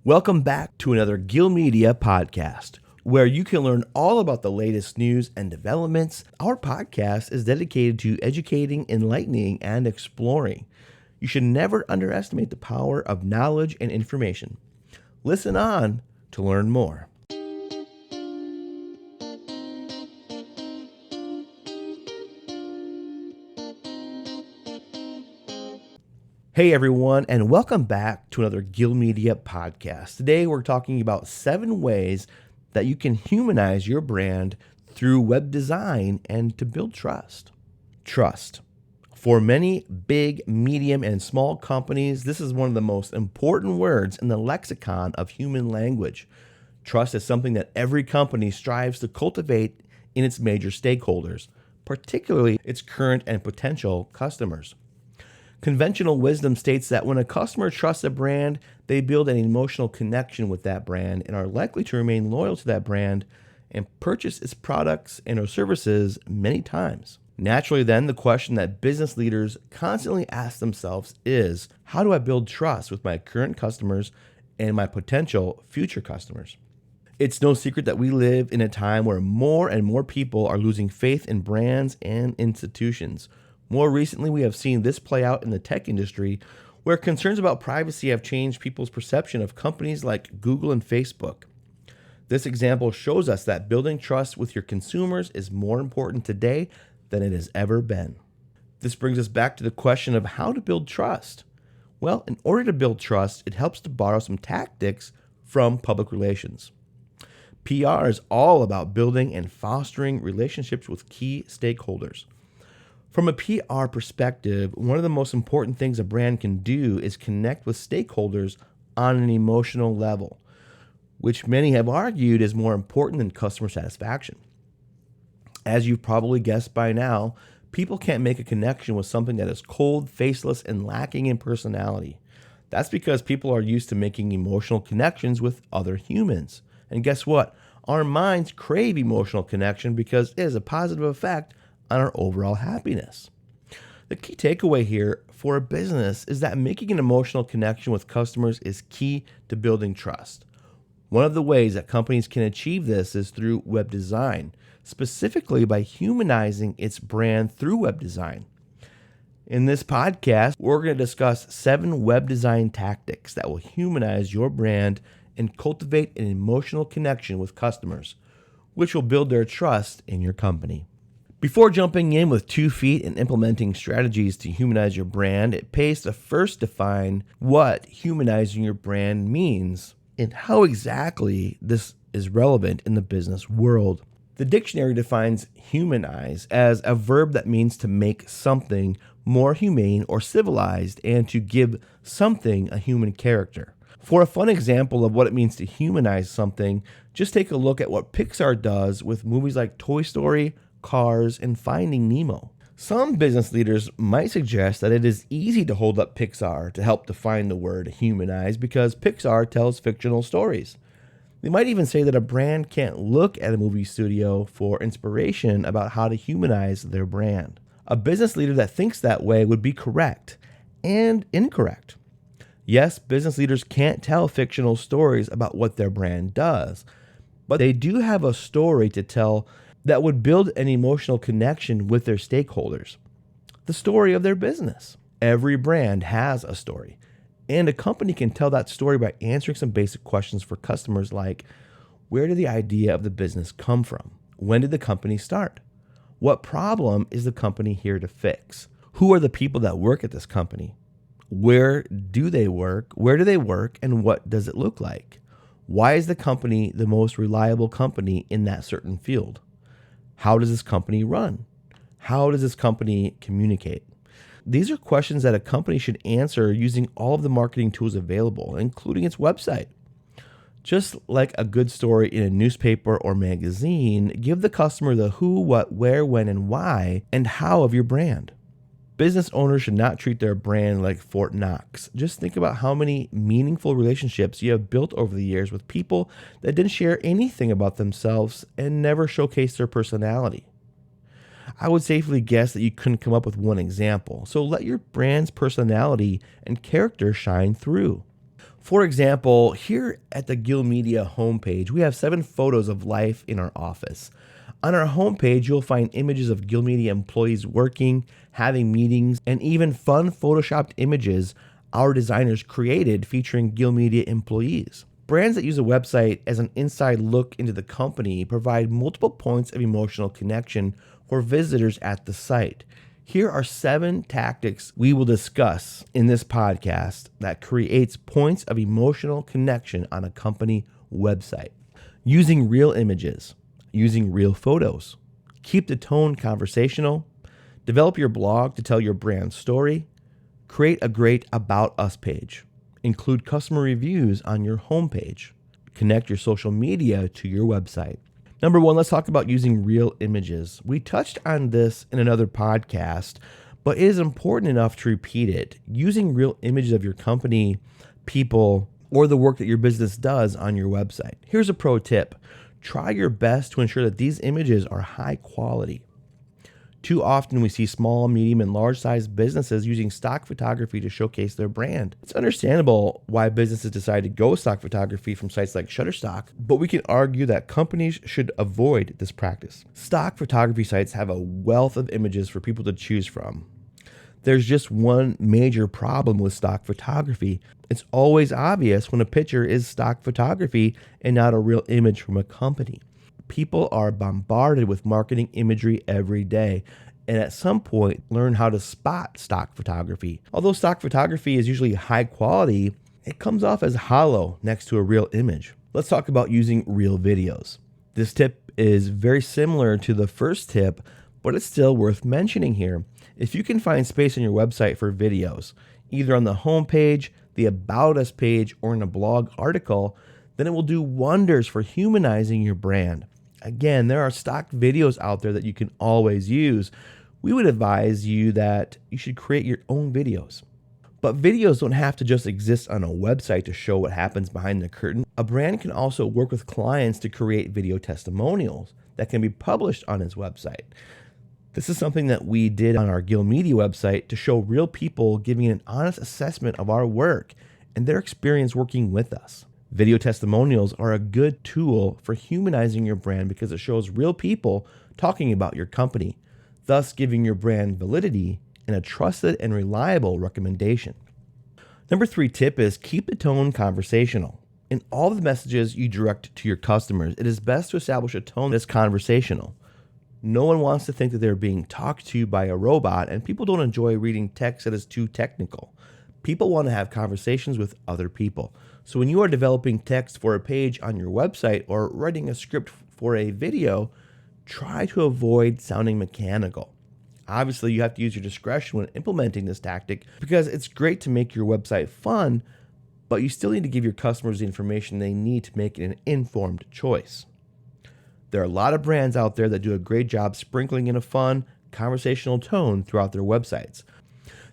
Welcome back to another Gilmedia podcast, where you can learn all about the latest news and developments. Our podcast is dedicated to educating, enlightening, and exploring. You should never underestimate the power of knowledge and information. Listen on to learn more. Hey everyone, and welcome back to another Gilmedia podcast. Today we're talking about 7 ways that you can humanize your brand through web design and to build trust. Trust. For many big, medium, and small companies, this is one of the most important words in the lexicon of human language. Trust is something that every company strives to cultivate in its major stakeholders, particularly its current and potential customers. Conventional wisdom states that when a customer trusts a brand, they build an emotional connection with that brand and are likely to remain loyal to that brand and purchase its products and or services many times. Naturally, then, the question that business leaders constantly ask themselves is, how do I build trust with my current customers and my potential future customers? It's no secret that we live in a time where more and more people are losing faith in brands and institutions. More recently, we have seen this play out in the tech industry, where concerns about privacy have changed people's perception of companies like Google and Facebook. This example shows us that building trust with your consumers is more important today than it has ever been. This brings us back to the question of how to build trust. Well, in order to build trust, it helps to borrow some tactics from public relations. PR is all about building and fostering relationships with key stakeholders. From a PR perspective, one of the most important things a brand can do is connect with stakeholders on an emotional level, which many have argued is more important than customer satisfaction. As you've probably guessed by now, people can't make a connection with something that is cold, faceless, and lacking in personality. That's because people are used to making emotional connections with other humans. And guess what? Our minds crave emotional connection because it has a positive effect on our overall happiness. The key takeaway here for a business is that making an emotional connection with customers is key to building trust. One of the ways that companies can achieve this is through web design, specifically by humanizing its brand through web design. In this podcast, we're going to discuss 7 web design tactics that will humanize your brand and cultivate an emotional connection with customers, which will build their trust in your company. Before jumping in with 2 feet and implementing strategies to humanize your brand, it pays to first define what humanizing your brand means and how exactly this is relevant in the business world. The dictionary defines humanize as a verb that means to make something more humane or civilized and to give something a human character. For a fun example of what it means to humanize something, just take a look at what Pixar does with movies like Toy Story, Cars, and Finding Nemo. Some business leaders might suggest that it is easy to hold up Pixar to help define the word humanize because Pixar tells fictional stories. They might even say that a brand can't look at a movie studio for inspiration about how to humanize their brand. A business leader that thinks that way would be correct and incorrect. Yes, business leaders can't tell fictional stories about what their brand does, but they do have a story to tell that would build an emotional connection with their stakeholders. The story of their business. Every brand has a story, and a company can tell that story by answering some basic questions for customers like, where did the idea of the business come from? When did the company start? What problem is the company here to fix? Who are the people that work at this company? Where do they work? Where do they work? And what does it look like? Why is the company the most reliable company in that certain field? How does this company run? How does this company communicate? These are questions that a company should answer using all of the marketing tools available, including its website. Just like a good story in a newspaper or magazine, give the customer the who, what, where, when, and why, and how of your brand. Business owners should not treat their brand like Fort Knox. Just think about how many meaningful relationships you have built over the years with people that didn't share anything about themselves and never showcased their personality. I would safely guess that you couldn't come up with one example, so let your brand's personality and character shine through. For example, here at the Gilmedia homepage, we have 7 photos of life in our office. On our homepage, you'll find images of Gilmedia employees working, having meetings, and even fun photoshopped images our designers created featuring Gilmedia employees. Brands that use a website as an inside look into the company provide multiple points of emotional connection for visitors at the site. Here are 7 tactics we will discuss in this podcast that creates points of emotional connection on a company website. Using real images, using real photos, keep the tone conversational, develop your blog to tell your brand story, create a great About Us page, include customer reviews on your homepage, connect your social media to your website. Number 1, let's talk about using real images. We touched on this in another podcast, but it is important enough to repeat it. Using real images of your company, people, or the work that your business does on your website. Here's a pro tip. Try your best to ensure that these images are high quality. Too often we see small, medium, and large-sized businesses using stock photography to showcase their brand. It's understandable why businesses decide to go stock photography from sites like Shutterstock, but we can argue that companies should avoid this practice. Stock photography sites have a wealth of images for people to choose from. There's just one major problem with stock photography. It's always obvious when a picture is stock photography and not a real image from a company. People are bombarded with marketing imagery every day, and at some point learn how to spot stock photography. Although stock photography is usually high quality, it comes off as hollow next to a real image. Let's talk about using real videos. This tip is very similar to the first tip, but it's still worth mentioning here. If you can find space on your website for videos, either on the homepage, the About Us page, or in a blog article, then it will do wonders for humanizing your brand. Again, there are stock videos out there that you can always use. We would advise you that you should create your own videos. But videos don't have to just exist on a website to show what happens behind the curtain. A brand can also work with clients to create video testimonials that can be published on its website. This is something that we did on our Gilmedia website to show real people giving an honest assessment of our work and their experience working with us. Video testimonials are a good tool for humanizing your brand because it shows real people talking about your company, thus giving your brand validity and a trusted and reliable recommendation. Number 3 tip is keep the tone conversational. In all the messages you direct to your customers, it is best to establish a tone that's conversational. No one wants to think that they're being talked to by a robot, and people don't enjoy reading text that is too technical. People want to have conversations with other people. So when you are developing text for a page on your website or writing a script for a video, try to avoid sounding mechanical. Obviously, you have to use your discretion when implementing this tactic because it's great to make your website fun, but you still need to give your customers the information they need to make an informed choice. There are a lot of brands out there that do a great job sprinkling in a fun, conversational tone throughout their websites.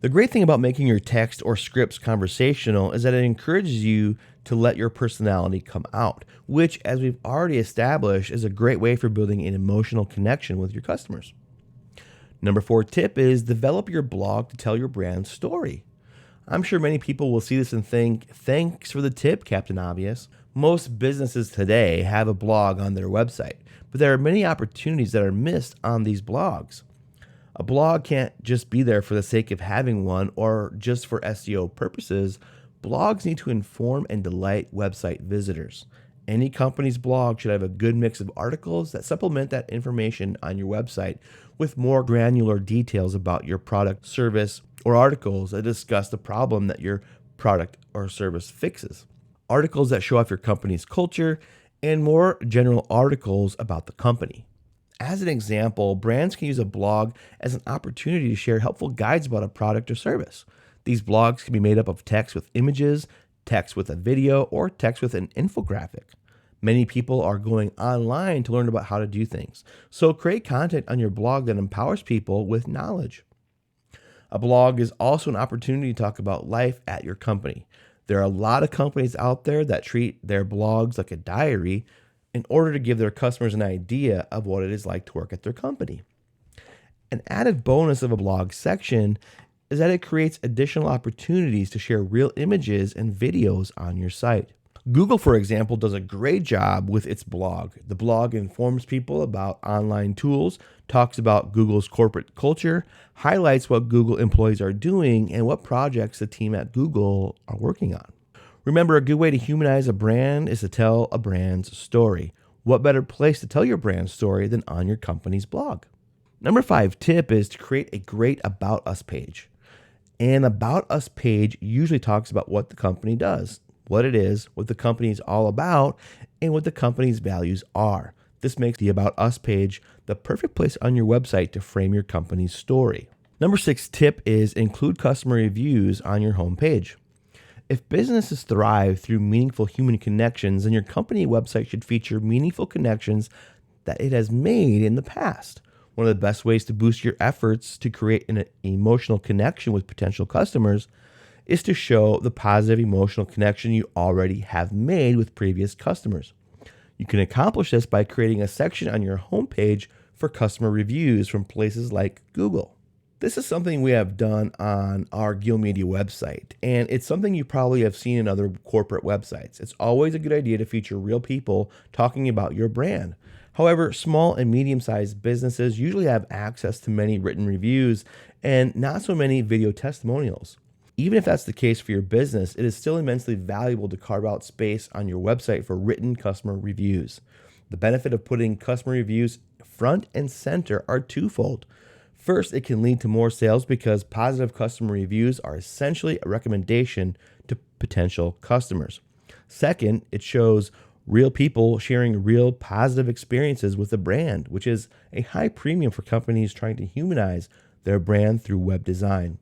The great thing about making your text or scripts conversational is that it encourages you to let your personality come out, which, as we've already established, is a great way for building an emotional connection with your customers. Number 4 tip is develop your blog to tell your brand's story. I'm sure many people will see this and think, thanks for the tip, Captain Obvious. Most businesses today have a blog on their website, but there are many opportunities that are missed on these blogs. A blog can't just be there for the sake of having one or just for SEO purposes. Blogs need to inform and delight website visitors. Any company's blog should have a good mix of articles that supplement that information on your website with more granular details about your product, service, or articles that discuss the problem that your product or service fixes. Articles that show off your company's culture, and more general articles about the company. As an example, brands can use a blog as an opportunity to share helpful guides about a product or service. These blogs can be made up of text with images, text with a video, or text with an infographic. Many people are going online to learn about how to do things, so create content on your blog that empowers people with knowledge. A blog is also an opportunity to talk about life at your company. There are a lot of companies out there that treat their blogs like a diary in order to give their customers an idea of what it is like to work at their company. An added bonus of a blog section is that it creates additional opportunities to share real images and videos on your site. Google, for example, does a great job with its blog. The blog informs people about online tools, talks about Google's corporate culture, highlights what Google employees are doing, and what projects the team at Google are working on. Remember, a good way to humanize a brand is to tell a brand's story. What better place to tell your brand story than on your company's blog? Number 5 tip is to create a great About Us page. An About Us page usually talks about what the company does, what it is, what the company is all about, and what the company's values are. This makes the About Us page the perfect place on your website to frame your company's story. Number 6 tip is include customer reviews on your homepage. If businesses thrive through meaningful human connections, then your company website should feature meaningful connections that it has made in the past. One of the best ways to boost your efforts to create an emotional connection with potential customers is to show the positive emotional connection you already have made with previous customers. You can accomplish this by creating a section on your homepage for customer reviews from places like Google. This is something we have done on our Gilmedia website, and it's something you probably have seen in other corporate websites. It's always a good idea to feature real people talking about your brand. However, small and medium-sized businesses usually have access to many written reviews and not so many video testimonials. Even if that's the case for your business, it is still immensely valuable to carve out space on your website for written customer reviews. The benefit of putting customer reviews front and center are twofold. First, it can lead to more sales because positive customer reviews are essentially a recommendation to potential customers. Second, it shows real people sharing real positive experiences with the brand, which is a high premium for companies trying to humanize their brand through web design.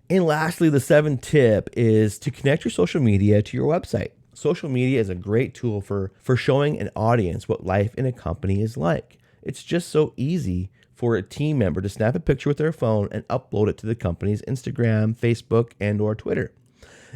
And lastly, the 7th tip is to connect your social media to your website. Social media is a great tool for showing an audience what life in a company is like. It's just so easy for a team member to snap a picture with their phone and upload it to the company's Instagram, Facebook, and or Twitter.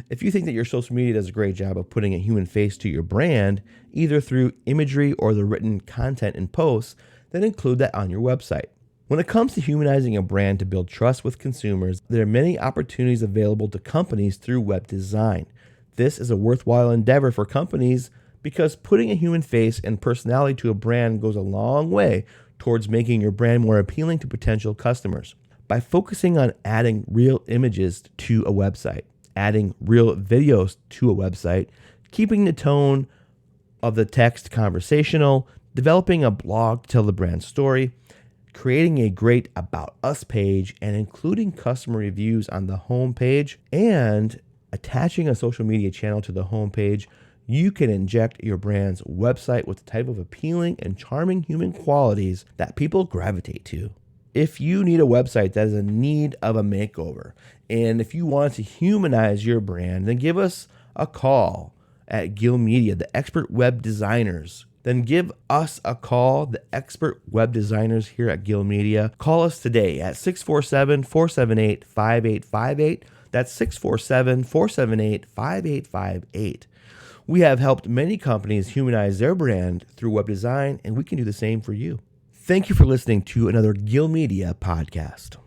If you think that your social media does a great job of putting a human face to your brand, either through imagery or the written content and posts, then include that on your website. When it comes to humanizing a brand to build trust with consumers, there are many opportunities available to companies through web design. This is a worthwhile endeavor for companies because putting a human face and personality to a brand goes a long way towards making your brand more appealing to potential customers. By focusing on adding real images to a website, adding real videos to a website, keeping the tone of the text conversational, developing a blog to tell the brand story, creating a great About Us page, and including customer reviews on the home page, and attaching a social media channel to the home page, you can inject your brand's website with the type of appealing and charming human qualities that people gravitate to. If you need a website that is in need of a makeover, and if you want to humanize your brand, then give us a call at Gilmedia, the expert web designers. Then give us a call, the expert web designers here at Gilmedia. Call us today at 647-478-5858. That's 647-478-5858. We have helped many companies humanize their brand through web design, and we can do the same for you. Thank you for listening to another Gilmedia podcast.